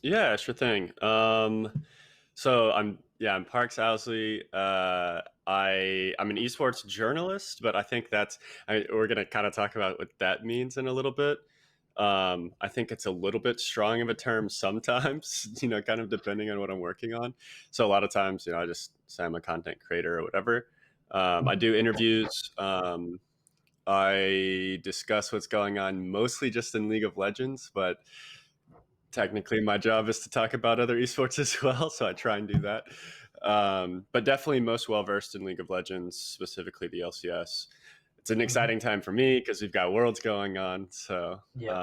Yeah, sure thing. So I'm Parks Ousley. I'm an esports journalist, but I think we're gonna kind of talk about what that means in a little bit. I think it's a little bit strong of a term sometimes, kind of depending on what I'm working on. So a lot of times, I just say I'm a content creator or whatever. I Mhm. do interviews. I discuss what's going on mostly just in League of Legends, but technically my job is to talk about other esports as well, so I try and do that. But definitely most well versed in League of Legends, specifically the LCS. It's an Mhm. exciting time for me because we've got worlds going on. So Yeah.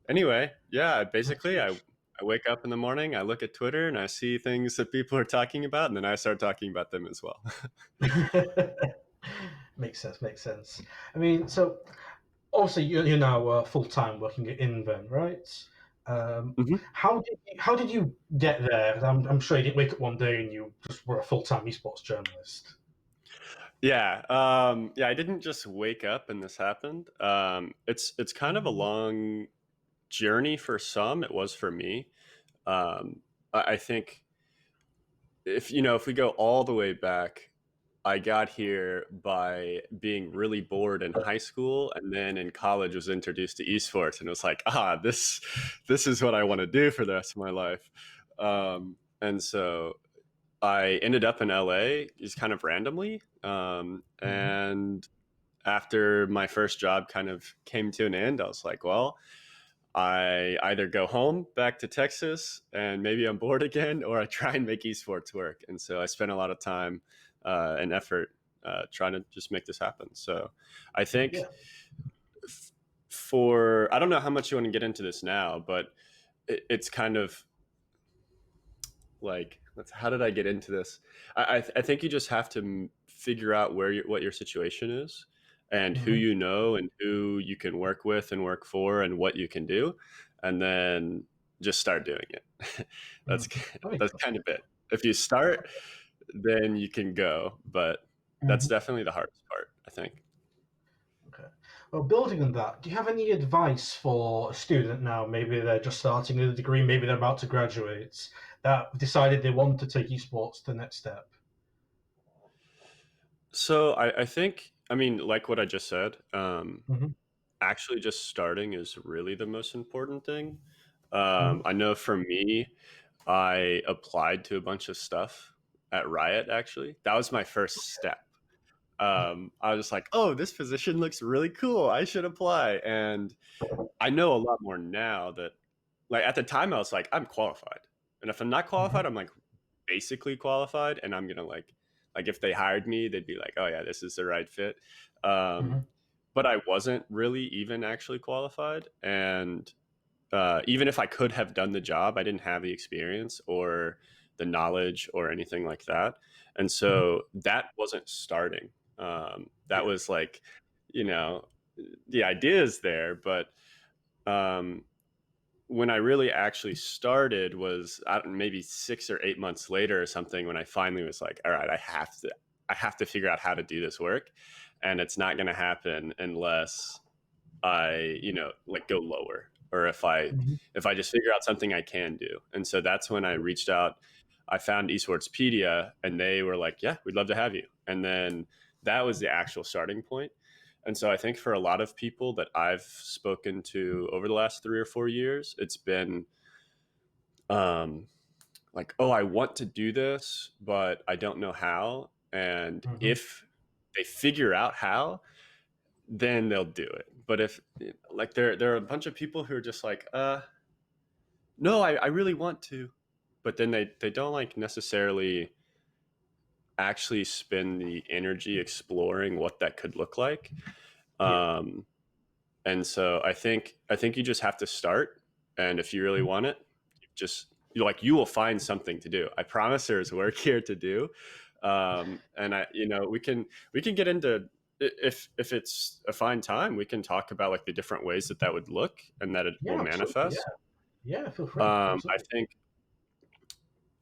anyway, yeah, basically I wake up in the morning, I look at Twitter, and I see things that people are talking about, and then I start talking about them as well. Makes sense. Makes sense. I mean, so obviously you're now full time working at Invern, right? Mhm. How did you get there? 'Cause I'm sure you didn't wake up one day and you just were a full time esports journalist. Yeah, I didn't just wake up and this happened. It's kind of a long journey for some. It was for me. I think if we go all the way back, I got here by being really bored in high school, and then in college was introduced to esports, and it was like, this is what I want to do for the rest of my life. And so I ended up in LA just kind of randomly, Mhm. and after my first job kind of came to an end, I was like, well, I either go home back to Texas and maybe I'm bored again, or I try and make esports work. And so I spent a lot of time and effort trying to just make this happen. So I think Yeah. I don't know how much you want to get into this now, but it's kind of like, how did I get into this? I think you just have to figure out what your situation is and who Mhm. you know and who you can work with and work for and what you can do, and then just start doing it. that's Mhm. That makes that's sense. kind of it. If you start, then you can go, but that's Mhm. definitely the hardest part, I think. Okay. Well, building on that, do you have any advice for a student now? Maybe they're just starting a degree, maybe they're about to graduate, that decided they want to take esports to the next step. So I think, I mean, like what I just said, Hmm. actually just starting is really the most important thing. Hmm. I know for me, I applied to a bunch of stuff at Riot, actually. That was my first step. I was like, oh, this position looks really cool. I should apply. And I know a lot more now that, like, at the time, I was like, I'm qualified. And if I'm not Hmm. qualified, I'm like basically qualified. And I'm going to like, if they hired me, they'd be like, oh, yeah, this is the right fit. Um, Hmm. but I wasn't really even actually qualified. And even if I could have done the job, I didn't have the experience or the knowledge or anything like that. And Hmm. so that wasn't starting. That Yeah. was like, you know, the idea is there, but um, when I really actually started was maybe 6 or 8 months later or something, when I finally was like, all right, I have to figure out how to do this work. And it's not going to happen unless I, like go lower, or Hmm. if I just figure out something I can do. And so that's when I reached out. I found Esportspedia and they were like, "Yeah, we'd love to have you." And then that was the actual starting point. And so I think for a lot of people that I've spoken to over the last 3 or 4 years, it's been um, like, "Oh, I want to do this, but I don't know how." And Hmm. if they figure out how, then they'll do it. But if like there are a bunch of people who are just like, no, I really want to, but then they don't like necessarily actually spend the energy exploring what that could look like. Yeah. Um, and so I think you just have to start, and if you really want it, you will find something to do. I promise there's work here to do. And we can get into, if it's a fine time, we can talk about like the different ways that would look and that it will Yeah. Absolutely. Yeah. manifest. Yeah. Feel free. I Absolutely. think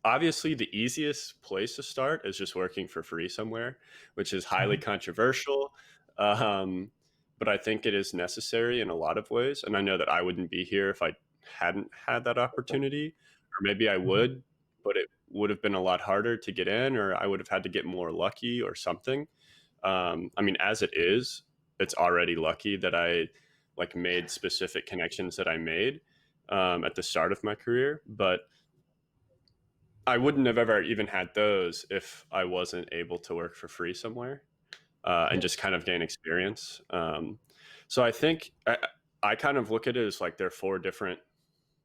obviously the easiest place to start is just working for free somewhere, which is highly Hmm. controversial. Um, but I think it is necessary in a lot of ways. And I know that I wouldn't be here if I hadn't had that opportunity, or maybe I Mhm. would, but it would have been a lot harder to get in, or I would have had to get more lucky or something. I mean, as it is, it's already lucky that I like made specific connections that I made at the start of my career, but I wouldn't have ever even had those if I wasn't able to work for free somewhere and Yeah. just kind of gain experience. So I think I kind of look at it as like there are four different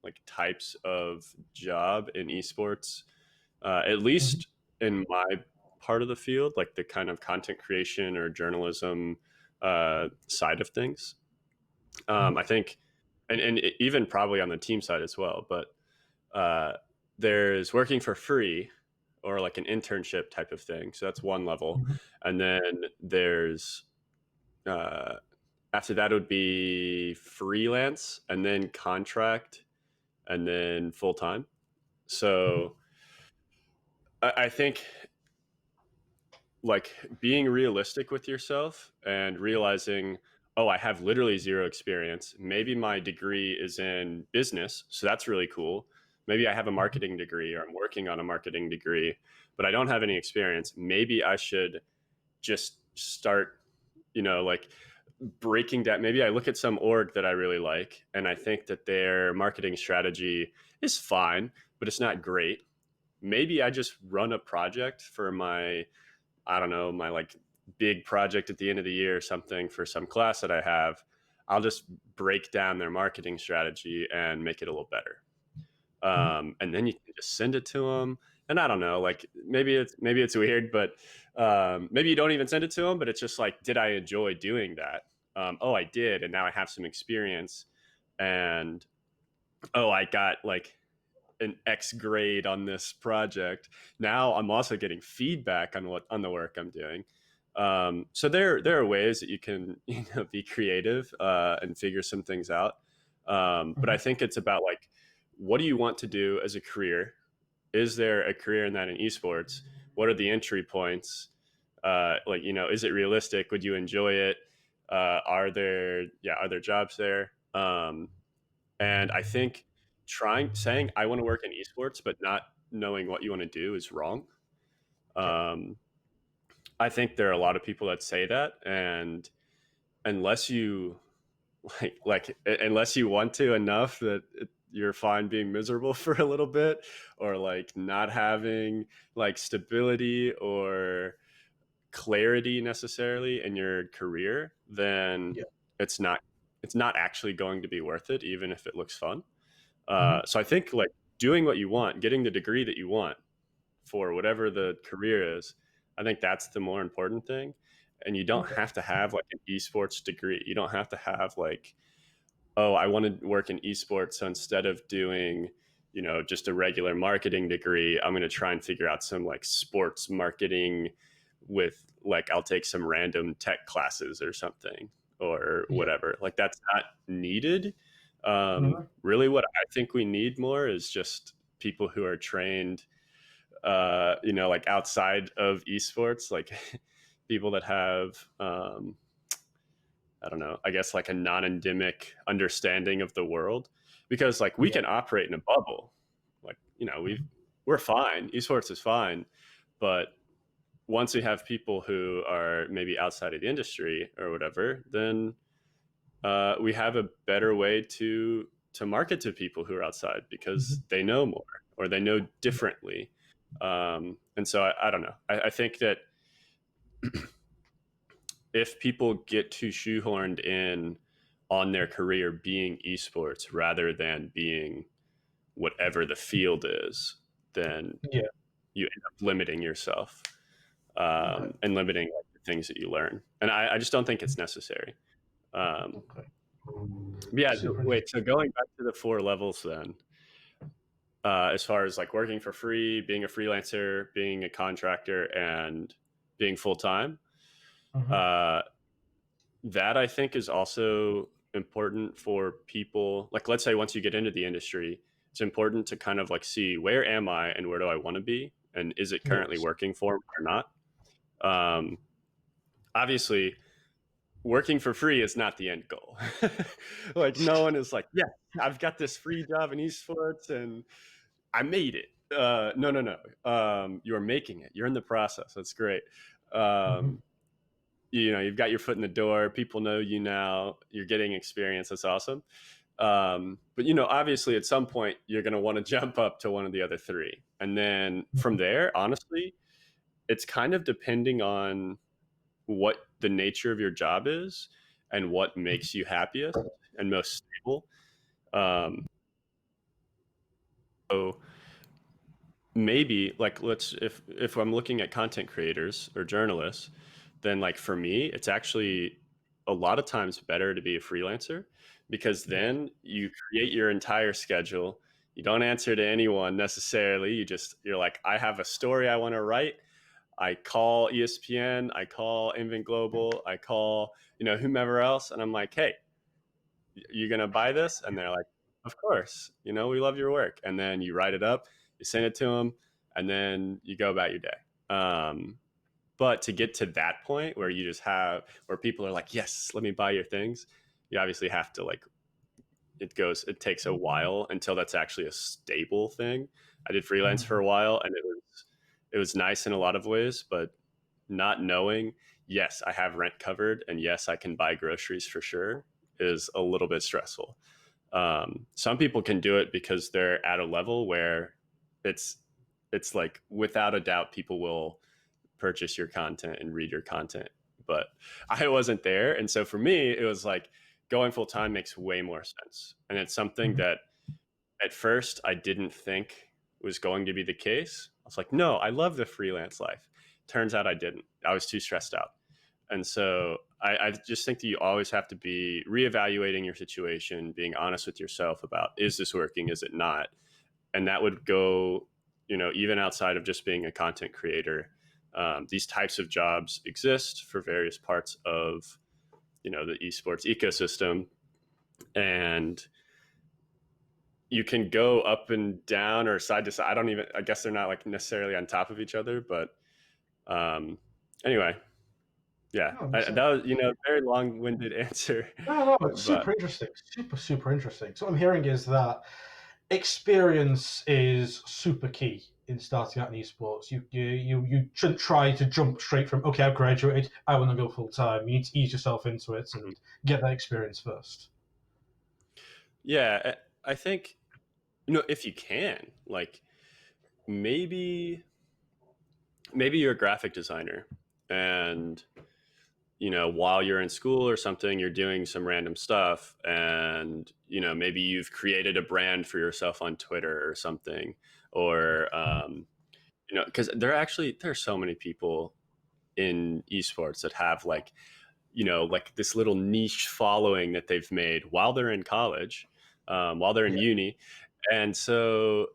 like types of job in esports, at Mhm. least in my part of the field, like the kind of content creation or journalism side of things. Mhm. I think, and even probably on the team side as well, but uh, there's working for free or like an internship type of thing. So that's one level. Mhm. And then there's, uh, after that, it would be freelance and then contract and then full time. Mhm. So I think like being realistic with yourself and realizing, oh, I have literally zero experience. Maybe my degree is in business, so that's really cool. Maybe I have a Mhm. marketing degree or I'm working on a marketing degree, but I don't have any experience. Maybe I should just start, like breaking down. Maybe I look at some org that I really like and I think that their marketing strategy is fine, but it's not great. Maybe I just run a project for my, I don't know, my like big project at the end of the year or something for some class that I have. I'll just break down their marketing strategy and make it a little better. Mhm. And then you can just send it to them. And I don't know, like maybe it's weird, but maybe you don't even send it to them. But it's just like, did I enjoy doing that? Oh, I did, and now I have some experience. And oh, I got like an X grade on this project. Now I'm also getting feedback on the work I'm doing. So there are ways that you can be creative and figure some things out. But I Mhm. think it's about like, what do you want to do as a career? Is there a career in that in esports? What are the entry points? Like, is it realistic? Would you enjoy it? Are there jobs there? And I think trying saying I want to work in esports, but not knowing what you want to do is wrong. Yeah. Um, I think there are a lot of people that say that, and unless you unless you want to enough that you're fine being miserable for a little bit, or like not having like stability or clarity necessarily in your career, then Yeah. it's not it's not actually going to be worth it, even if it looks fun. Mhm. So I think like doing what you want, getting the degree that you want for whatever the career is, I think that's the more important thing. And you don't Okay. have to have like an esports degree. You don't have to have like, oh, I want to work in esports. So instead of doing, just a regular marketing degree, I'm going to try and figure out some like sports marketing with like, I'll take some random tech classes or something or Yeah. whatever. Like that's not needed. Mhm. Really, what I think we need more is just people who are trained, like outside of esports, like people that have, I don't know, I guess like a non-endemic understanding of the world, because like we Yeah. can operate in a bubble, like Mhm. we're fine. Esports is fine, but once we have people who are maybe outside of the industry or whatever, then we have a better way to market to people who are outside because Mhm. they know more or they know Yeah. differently. And so I don't know. I think that if people get too shoehorned in on their career being esports rather than being whatever the field is, then Yeah. you end up limiting yourself Okay. and limiting like, the things that you learn. And I just don't think it's necessary. Um, Okay. yeah. Super Wait. interesting. So going back to the four levels, then, as far as like working for free, being a freelancer, being a contractor, and being full time, Mhm. uh, that I think is also important for people. Like, let's say once you get into the industry, it's important to kind of like see where am I and where do I want to be, and is it currently Yes. working for me or not. Um, Obviously, working for free is not the end goal. Like no one is like, yeah, I've got this free job in esports and I made it. No, no, no. You're making it. You're in the process. That's great. Mhm. Um, you've got your foot in the door. People know you now. You're getting experience. That's awesome. But obviously, at some point, you're going to want to jump up to one of the other three, and then from Mhm. there, honestly, it's kind of depending on what the nature of your job is and what makes you happiest and most stable. Um, so maybe like let's if I'm looking at content creators or journalists, then like for me, it's actually a lot of times better to be a freelancer because Yeah. then you create your entire schedule. You don't answer to anyone necessarily. You're like, I have a story I want to write. I call ESPN, I call Invent Global, I call, whomever else, and I'm like, hey, you gonna buy this? And they're like, of course. We love your work. And then you write it up, you send it to them, and then you go about your day. But to get to that point where where people are like, yes, let me buy your things, you obviously have to like it takes a while until that's actually a stable thing. I did freelance for Mhm. a while and it was nice in a lot of ways, but not knowing, yes, I have rent covered and yes, I can buy groceries for sure is a little bit stressful. Some people can do it because they're at a level where it's it's like without a doubt people will purchase your content and read your content. But I wasn't there. And so for me, it was like going full time makes way more sense. And it's something Mhm. that at first I didn't think was going to be the case. I was like, no, I love the freelance life. Turns out I didn't. I was too stressed out. And so I just think that you always have to be reevaluating your situation, being honest with yourself about is this working, is it not? And that would go, even outside of just being a content creator. These types of jobs exist for various parts of, the esports ecosystem. And you can go up and down or side to side. I guess they're not like necessarily on top of each other, but um, anyway, yeah, No, it makes that sense. was, very long winded answer, No, no, it's but super interesting. Super, super interesting. So what I'm hearing is that experience is super key in starting out in esports. You shouldn't try to jump straight from okay, I've graduated, I want to go full time. You need to ease yourself into it mhm. and get that experience first. Yeah, I think, if you can, like maybe, maybe you're a graphic designer and while you're in school or something, you're doing some random stuff and, maybe you've created a brand for yourself on Twitter or something. Or, because there are so many people in esports that have like this little niche following that they've made while they're in college, while they're in Yeah. uni. And so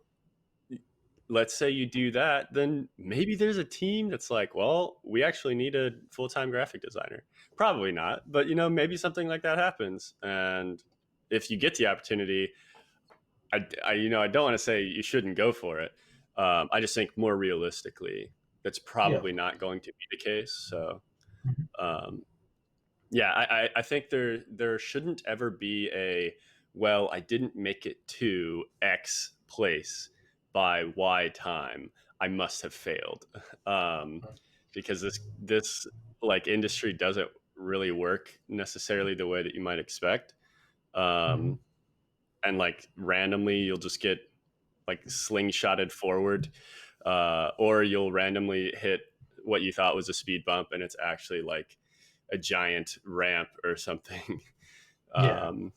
let's say you do that, then maybe there's a team that's like, well, we actually need a full-time graphic designer. Probably not, but maybe something like that happens. And if you get the opportunity, I don't want to say you shouldn't go for it. I just think more realistically, that's Yeah, of probably course. not going to be the case. So, Mhm. um, yeah, I think there shouldn't ever be a, well, I didn't make it to X place by Y time. I must have failed. Um, because this like industry doesn't really work necessarily the way that you might expect. Mhm. Um, and like randomly you'll just get like slingshotted forward, or you'll randomly hit what you thought was a speed bump and it's actually like a giant ramp or something. Yeah, um,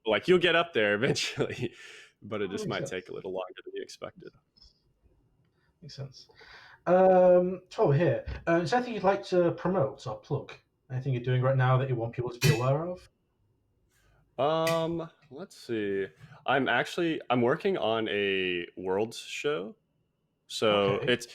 like you'll get up there eventually, but it that just makes might sense. take a little longer than you expected. Makes sense. So over here, is there anything you'd like to promote or plug? Anything you're doing right now that you want people to be aware of? Let's see. I'm working on a worlds show. So Okay. it's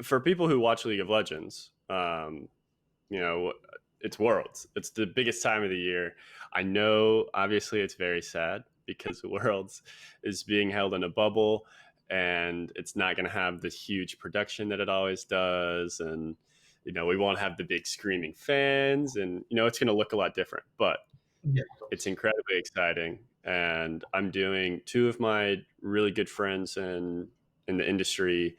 for people who watch League of Legends. You know, it's Worlds. It's the biggest time of the year. I know, obviously, it's very sad because Worlds is being held in a bubble and it's not going to have the huge production that it always does. And we won't have the big screaming fans, and it's going to look a lot different, but Yeah, of it's course. incredibly exciting. And I'm doing two of my really good friends in the industry,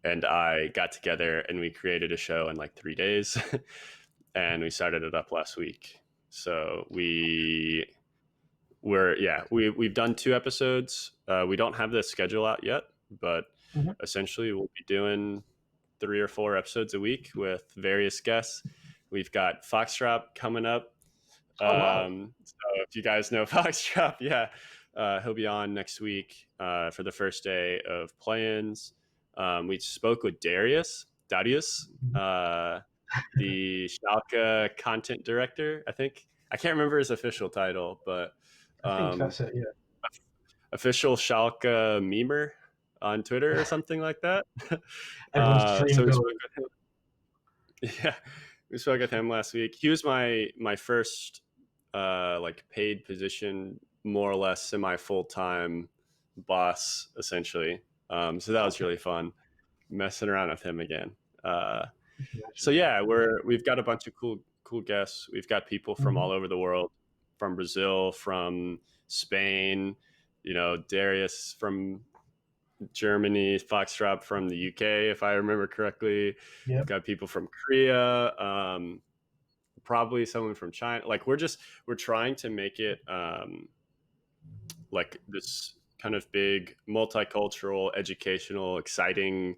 and I got together and we created a show in like 3 days, and we started it up last week. So we've done 2 episodes. We don't have the schedule out yet, but Mhm. essentially we'll be doing 3 or 4 episodes a week with various guests. We've got Foxtrot coming up. Oh wow. So if you guys know Foxtrot, yeah, he'll be on next week for the first day of play-ins. We spoke with Darius, Mhm. the Schalke content director. I can't remember his official title, but I think um, that's it. Yeah. official Schalke memer on Twitter or something like that. Everyone's dream So we spoke goal. with him. Yeah, we spoke with him last week. He was my first like paid position, more or less semi full time boss, essentially. So that was Okay. really fun messing around with him again. Uh, I can so imagine. yeah, we've got a bunch of cool guests. We've got people from Mhm. all over the world, from Brazil, from Spain. Darius from Germany, Foxtrot from the UK, if I remember correctly. Yeah. We've got people from Korea, probably someone from China. Like we're trying to make it like this kind of big multicultural, educational, exciting,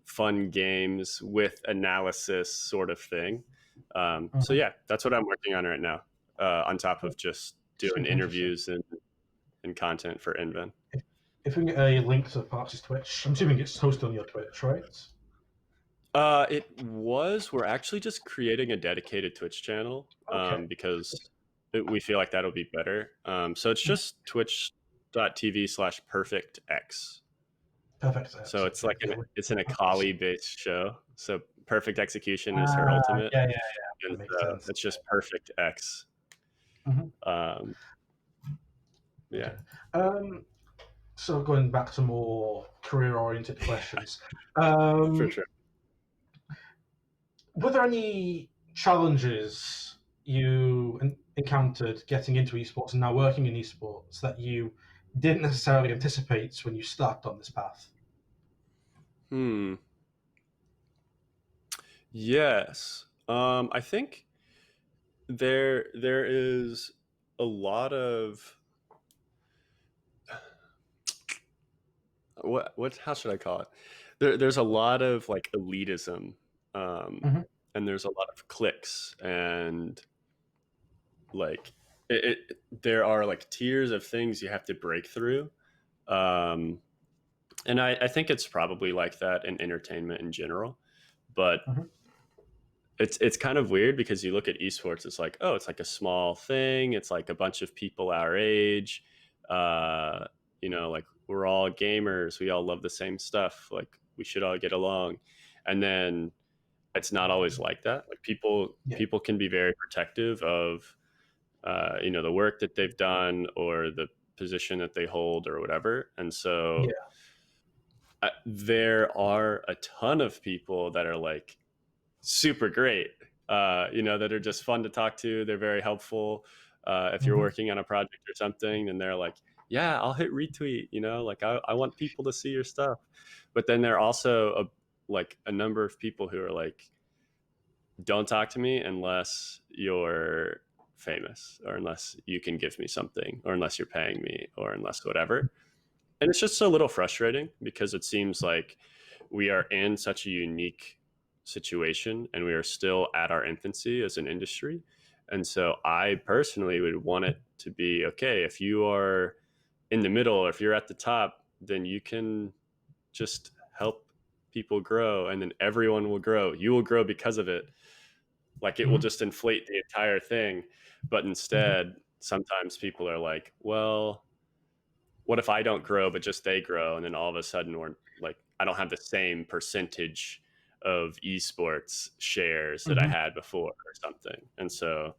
fun games with analysis sort of thing. So Mhm. yeah, that's what I'm working on right now. On top of just doing Super interesting. interviews and content for Inven. If, if we can get a link to the Parks' Twitch, I'm assuming it's hosted on your Twitch, right? We're actually just creating a dedicated Twitch channel Okay. because we feel like that'll be better. So it's Mhm. just twitch.tv/perfectx. Perfect. So it's Okay. like Yeah. it's an Akali based show. So perfect execution is her Ah, ultimate, yeah, yeah, yeah. and That makes sense. it's just perfect X. Mhm. Um, yeah, Okay. Um, so going back to more career-oriented questions, for um, sure. were there any challenges you encountered getting into esports and now working in esports that you didn't necessarily anticipate when you started on this path? Hmm. Yes. I think there is a lot of what how should I call it? There's a lot of like elitism, um, Hmm. and there's a lot of cliques, and like there are like tiers of things you have to break through. Um, and I think it's probably like that in entertainment in general, but Hmm. it's kind of weird because you look at esports, it's like, oh, it's like a small thing, it's like a bunch of people our age, uh like we're all gamers, we all love the same stuff, like we should all get along. And then it's not always like that. Like Yeah. people can be very protective of the work that they've done or the position that they hold or whatever. And so Yeah. there are a ton of people that are like super great, that are just fun to talk to. They're very helpful. If you're Hmm. working on a project or something, and they're like, yeah, I'll hit retweet, like I want people to see your stuff. But then there are also a number of people who are like, don't talk to me unless you're famous or unless you can give me something or unless you're paying me or unless whatever. And it's just a little frustrating because it seems like we are in such a unique situation and we are still at our infancy as an industry. And so I personally would want it to be okay. If you are in the middle or if you're at the top, then you can just help people grow and then everyone will grow. You will grow because of it. Like it will Hmm. just inflate the entire thing. But Hmm. instead, sometimes people are like, well, what if I don't grow, but just they grow? And then all of a sudden we're like, I don't have the same percentage of esports shares that I Hmm. had before or something. And so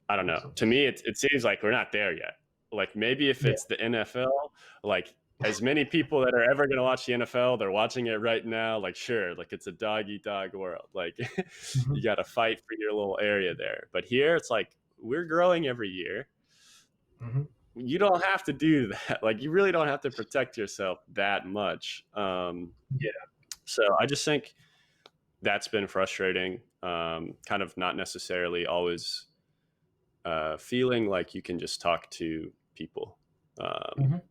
I don't know. Makes To sense. me, it seems like we're not there yet. Like maybe if Yeah. it's the NFL, like as many people that are ever going to watch the NFL, they're watching it right now. Like, sure, like it's a dog eat dog world. Like, Mhm. you got to fight for your little area there. But here, it's like we're growing every year. Mhm. You don't have to do that. Like, you really don't have to protect yourself that much. Yeah. So I just think that's been frustrating. Kind of not necessarily always feeling like you can just talk to people. Um, Mhm.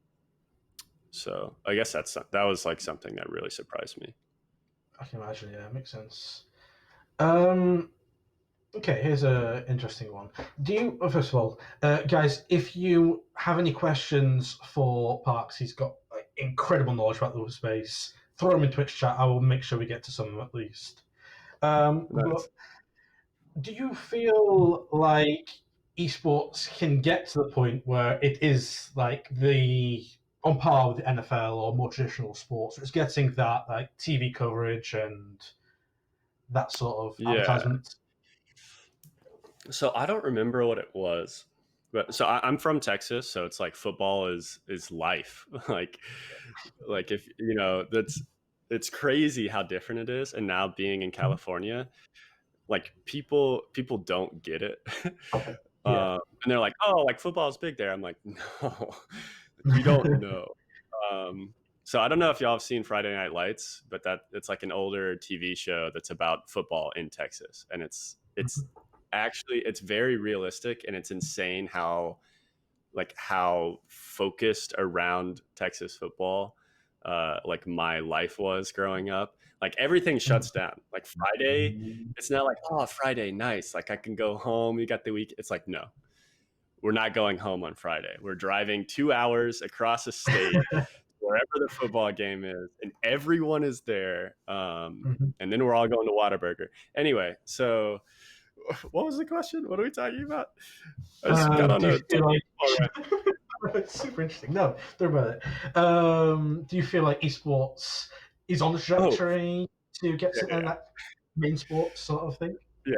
so I guess that was like something that really surprised me. I can imagine. Yeah, makes sense. Um, Okay, here's a interesting one. Do you, first of all, guys, if you have any questions for Parks, he's got like, incredible knowledge about the space. Throw them in Twitch chat. I will make sure we get to some of them at least. But Nice. do you feel like esports can get to the point where it is like the on par with the NFL or more traditional sports, where it's getting that like TV coverage and that sort of Yeah. advertisement? So I don't remember what it was, but so I'm from Texas, so it's like football is life. like if you know that's it's crazy how different it is. And now being in Mhm. California, like people don't get it. Yeah. And they're like, oh, like football is big there. I'm like, no, you don't know. Um, so I don't know if y'all have seen Friday Night Lights, but that it's like an older TV show that's about football in Texas, and it's actually it's very realistic, and it's insane how focused around Texas football like my life was growing up. Like everything shuts down. Like Friday, it's not like, oh, Friday, nice. Like I can go home. You got the week. It's like, no, we're not going home on Friday. We're driving 2 hours across the state wherever the football game is, and everyone is there. Mhm. And then we're all going to Whataburger. Anyway, so what was the question? What are we talking about? I just got on Do you a feel like all right. it's super interesting? No, don't worry about it. Do you feel like esports is on the Oh, trajectory to get yeah, something like main sports sort of thing? yeah.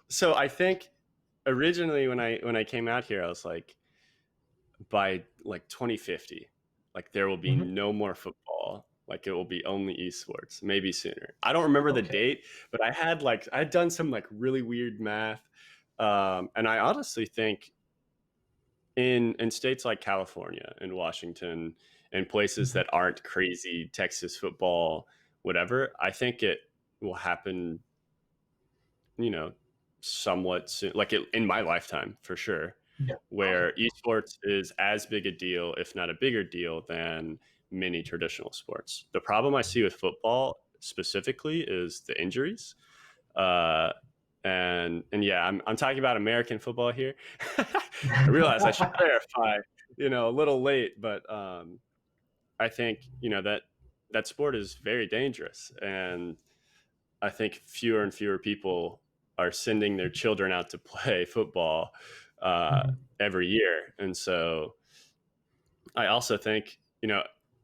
So I think originally when I came out here, I was like, by like 2050, like there will be Hmm. no more football. Like it will be only esports, maybe sooner. I don't remember the Okay. date, but I had done some like really weird math, and I honestly think in states like California and Washington and places Mhm. that aren't crazy Texas football, whatever, I think it will happen, you know, somewhat soon, like in my lifetime for sure, Yeah. Okay. where esports is as big a deal, if not a bigger deal, than many traditional sports. The problem I see with football specifically is the injuries. Uh, and yeah, I'm talking about American football here. I realize I should clarify, a little late, but I think that sport is very dangerous, and I think fewer and fewer people are sending their children out to play football uh, Mhm. every year, and so I also think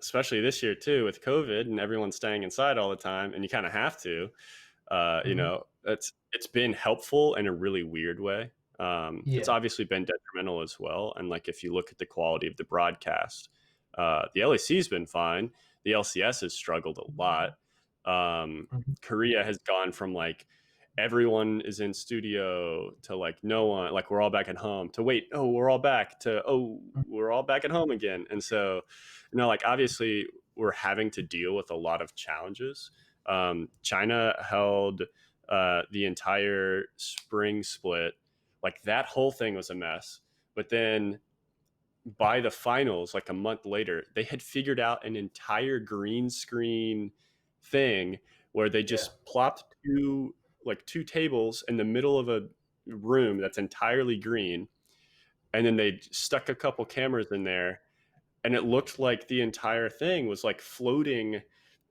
especially this year too with COVID and everyone staying inside all the time, and you kind of have to. Mhm. It's been helpful in a really weird way. It's Yeah. obviously been detrimental as well. And like if you look at the quality of the broadcast, the LEC has been fine. The LCS has struggled a lot. Um, Mhm. Korea has gone from like everyone is in studio to like no one, like we're all back at home to wait, oh, we're all back to oh, we're all back at home again. And so, like obviously we're having to deal with a lot of challenges. China held the entire spring split. Like that whole thing was a mess. But then by the finals, like a month later, they had figured out an entire green screen thing where they Yeah. just plopped two tables in the middle of a room that's entirely green, and then they stuck a couple cameras in there, and it looked like the entire thing was like floating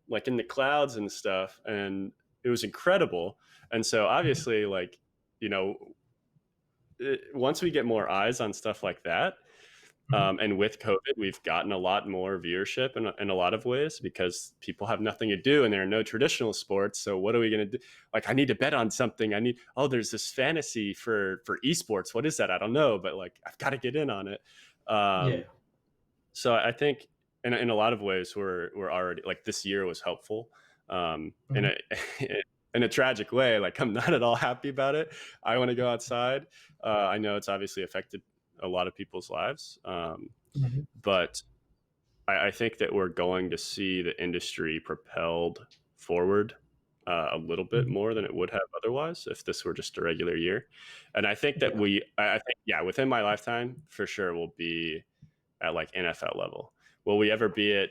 like in the clouds and stuff, and it was incredible. And so Mhm. obviously like you know once we get more eyes on stuff like that, Mhm. and with COVID we've gotten a lot more viewership in a lot of ways because people have nothing to do and there are no traditional sports. So what are we going to do? Like I need to bet on something. There's this fantasy for esports. What is that? I don't know, but like I've got to get in on it. Yeah. um, so I think in a lot of ways, we're already like this year was helpful, in Mhm. a in a tragic way. Like I'm not at all happy about it. I want to go outside. I know it's obviously affected a lot of people's lives, Mhm. but I think that we're going to see the industry propelled forward a little bit Mhm. more than it would have otherwise if this were just a regular year. And I think that Yeah. I think, yeah, within my lifetime, for sure, we'll be at like NFL level. Will we ever be at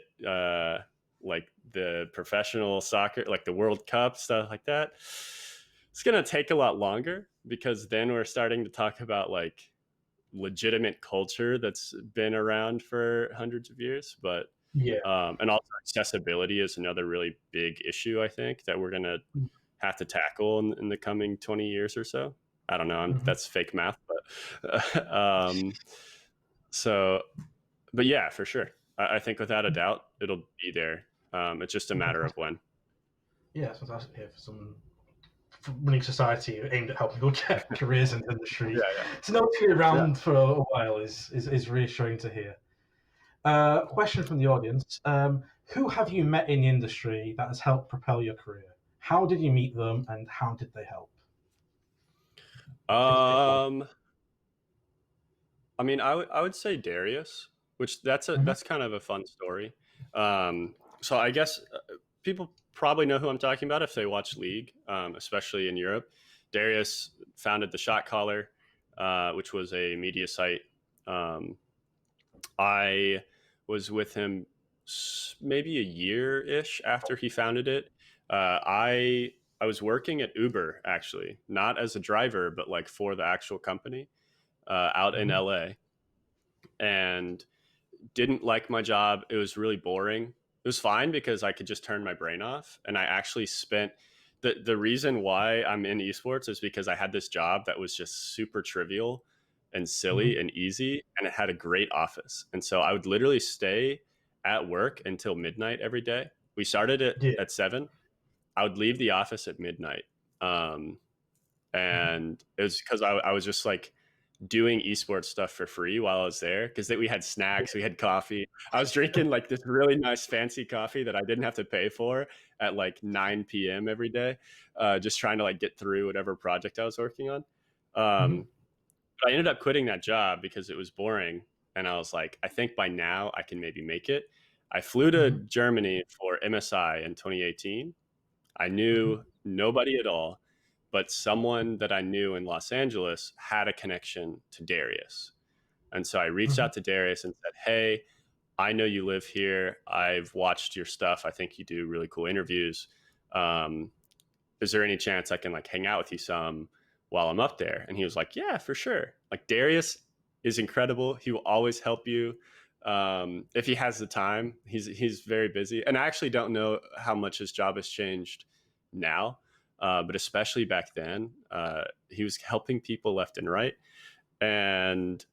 like the professional soccer, like the World Cup, stuff like that? It's going to take a lot longer because then we're starting to talk about like legitimate culture that's been around for hundreds of years. But Yeah. and also accessibility is another really big issue. I think that we're gonna Mhm. have to tackle in the coming 20 years or so. I don't know. Mhm. That's fake math, but so but yeah, for sure. I think without a doubt it'll be there. It's just a matter of when. Yeah, it's fantastic here for some running society aimed at helping people get careers in the industry. Yeah, To know it's been yeah, around for a while is reassuring to hear. Question from the audience: who have you met in the industry that has helped propel your career? How did you meet them, and how did they help? Please pick one. yeah. I mean, I would say Darius, which Mhm. that's kind of a fun story. So I guess people probably know who I'm talking about if they watch League, especially in Europe. Darius founded the Shot Caller, which was a media site. Um, I was with him maybe a year ish after he founded it. I was working at Uber actually, not as a driver, but like for the actual company out in Mhm. LA, and didn't like my job. It was really boring. It was fine because I could just turn my brain off. And I actually spent the reason why I'm in esports is because I had this job that was just super trivial and silly Mhm. and easy, and it had a great office. And so I would literally stay at work until midnight every day. We started it Yeah. at 7. I would leave the office at midnight. Um, Mhm. and it was because I was just like doing esports stuff for free while I was there because we had snacks, we had coffee. I was drinking like this really nice fancy coffee that I didn't have to pay for at like 9 p.m. every day, just trying to like get through whatever project I was working on. Mhm. Um, but I ended up quitting that job because it was boring, and I was like, I think by now I can maybe make it. I flew to Mhm. Germany for MSI in 2018. I Mhm. knew nobody at all, but someone that I knew in Los Angeles had a connection to Darius. And so I reached Mhm. out to Darius and said, "Hey, I know you live here. I've watched your stuff. I think you do really cool interviews. Um, is there any chance I can like hang out with you some while I'm up there?" And he was like, "Yeah, for sure." Like Darius is incredible. He will always help you if he has the time. He's very busy, and I actually don't know how much his job has changed now, but especially back then, he was helping people left and right. And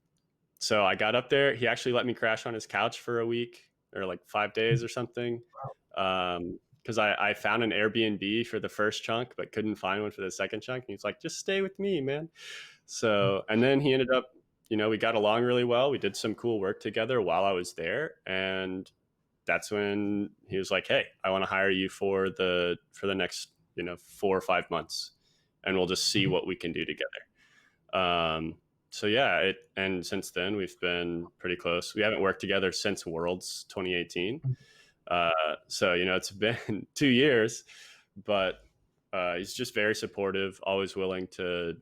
so I got up there. He actually let me crash on his couch for a week or like 5 days or something. Because I found an Airbnb for the first chunk, but couldn't find one for the second chunk. And he's like, just stay with me, man. So, and then he ended up, we got along really well. We did some cool work together while I was there. And that's when he was like, hey, I want to hire you for the next, 4 or 5 months. And we'll just see Mhm. what we can do together. So yeah, and since then we've been pretty close. We haven't worked together since Worlds 2018. Uh, so it's been 2 years, but he's just very supportive, always willing to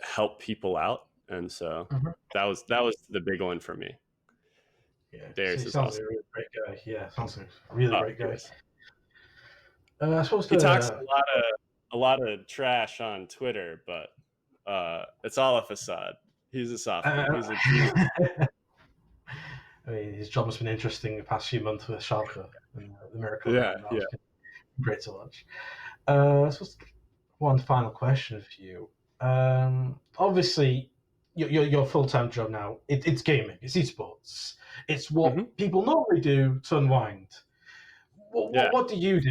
help people out, and so Mhm. that was the big one for me. Yeah. So Darius he is sounds like a awesome. really great guy. Yeah, sounds like a really Oh, great he guy. is. I suppose He talks the a lot of trash on Twitter, but it's all a facade. He's a softie. uh, He's I mean, his job has been interesting the past few months with Schalke and the miracle yeah, there, and that yeah. was great to watch. So one final question for you. Obviously, your full time job now, it's gaming, it's esports. It's what Hmm. people normally do to unwind. Yeah. What do you do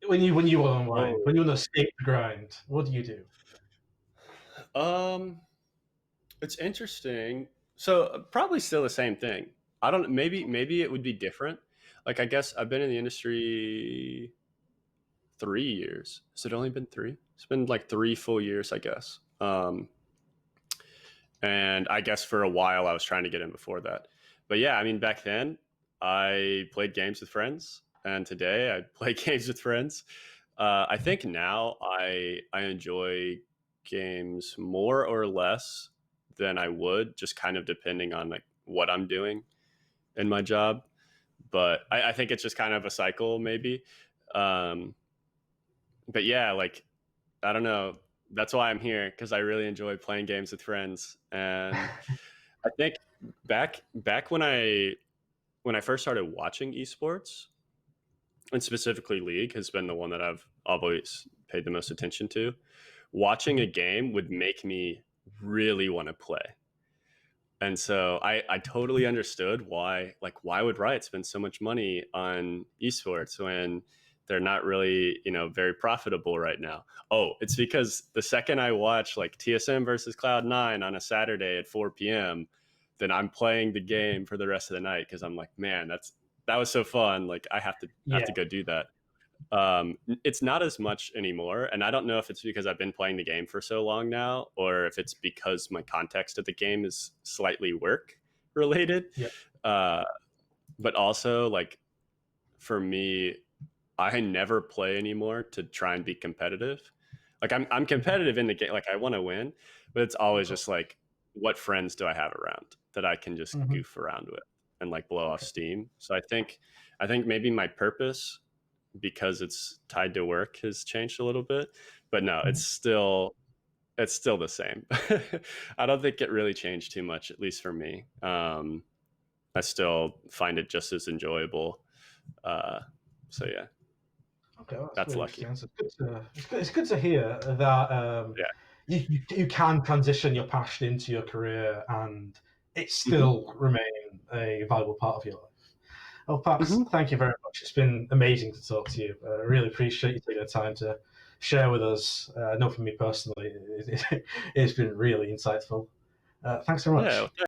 when you want to unwind? When Oh. you want to escape the grind? What do you do? Um, it's interesting. So probably still the same thing. I don't. Maybe it would be different. Like I guess I've been in the industry 3 years. Has it only been three? It's been like 3 full years, I guess. And I guess for a while I was trying to get in before that. But yeah, I mean, back then I played games with friends, and today I play games with friends. I think now I enjoy games more or less than I would, just kind of depending on like what I'm doing in my job. But I think it's just kind of a cycle, maybe. Um, but yeah, like I don't know. That's why I'm here because I really enjoy playing games with friends, and I think back when I first started watching esports, and specifically League has been the one that I've always paid the most attention to. Watching a Mhm. game would make me really want to play. And so I totally understood why would Riot spend so much money on esports when they're not really, very profitable right now. Oh, it's because the second I watch like TSM versus Cloud9 on a Saturday at 4 p.m., then I'm playing the game for the rest of the night because I'm like, man, that was so fun. Like I have to Yeah, go do that. It's not as much anymore, and I don't know if it's because I've been playing the game for so long now, or if it's because my context of the game is slightly work related. yeah, Uh, but also, like for me, I never play anymore to try and be competitive. Like I'm mhm, competitive in the game, like I want to win, but it's of always just course. like, what friends do I have around that I can just Hmm. goof around with and like blow off Okay. steam? So I think maybe my purpose, because it's tied to work, has changed a little bit, but no, Mhm. it's still the same. I don't think it really changed too much, at least for me. I still find it just as enjoyable. uh, so yeah, Okay, well, that's that's really interesting lucky. answer. It's good to hear that Yeah. you can transition your passion into your career and it Hmm. still remain a valuable part of your life. Well, Pax, Hmm. thank you very much. It's been amazing to talk to you. I really appreciate you taking the time to share with us. I know for me personally, it's been really insightful. Thanks very Yeah. much.